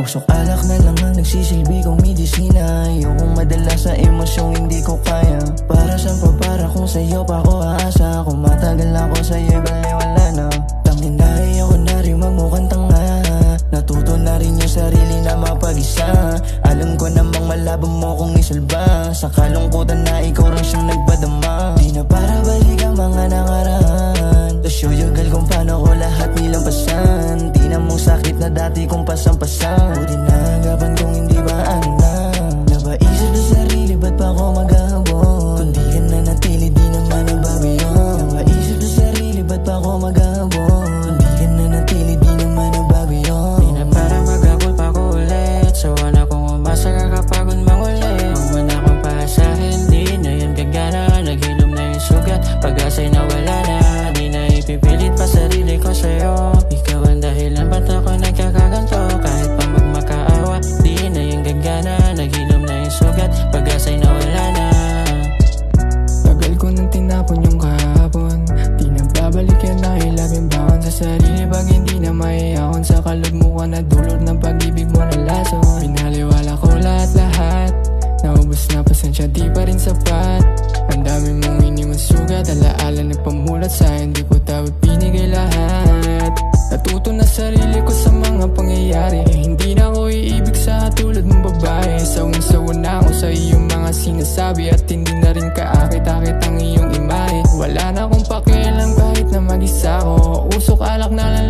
Puso't alak na lang ang nagsisilbi kong medisina. Ayokong madala sa emosyong hindi ko kaya. Para saan pa, para kung sa'yo pa ako aasa. Kung matagal ako sa'yo'y baliwala na. Tangin na ayoko na rin magmukhang tanga. Natuto na rin yung sarili na mapag-isa. Alam ko namang malabo mo kong isalba. Sa kalungkutan na ikaw rin siyang nagpadama. Di na para balik ang mga nakaraan. Tasyuyugal kung paano ko lahat nilampasan. Di na mong sakit na dati kong pasampasan. Buti na agapan kung hindi ba ano na. Napaisip na sarili ba't pa ako maghahabon. Kung di ka na natili di naman nagbago yun. Napaisip na sarili ba't pa ako maghahabon. Kung di ka na natili di naman nagbago yun. Di na para maghabol pa ko ulit. Sawa na kung umasa kakapagod mangulit. Huwag mo na akong paasahin, di na yan gagana. Naghilom na yung sugat, pag-asa'y nawala na. Di na ipipilit pa sarili ko sa'yo. Ikaw ang dahilan ba't ako nagkakaganto. Kahit pa magmakaawa, di na yung gagana. Naghilom na yung sugat, pag-asa'y nawala na. Tagal ko nang tinapon yung kahapon. Di na babalik yan dahil labing baon sa sarili. Pag hindi na maiahon sa kalugmukan na dulot ng pag-ibig mo na lason. Pinaliwala ko lahat-lahat. Naubos na pasensya, di pa rin sapat. Ang dami mong iniwan sugat, alaala na pamulat sa hindi ko dapat binigay lahat. Natuto na sarili ko sa mga pangyayari. Hindi na ako iibig sa tulad mong babae. Sawang-sawa na ako sa iyong mga sinasabi. At hindi na rin kaakit-akit ang iyong imahe. Wala na akong pakialam kahit na mag-isa ko. Usok alak na lang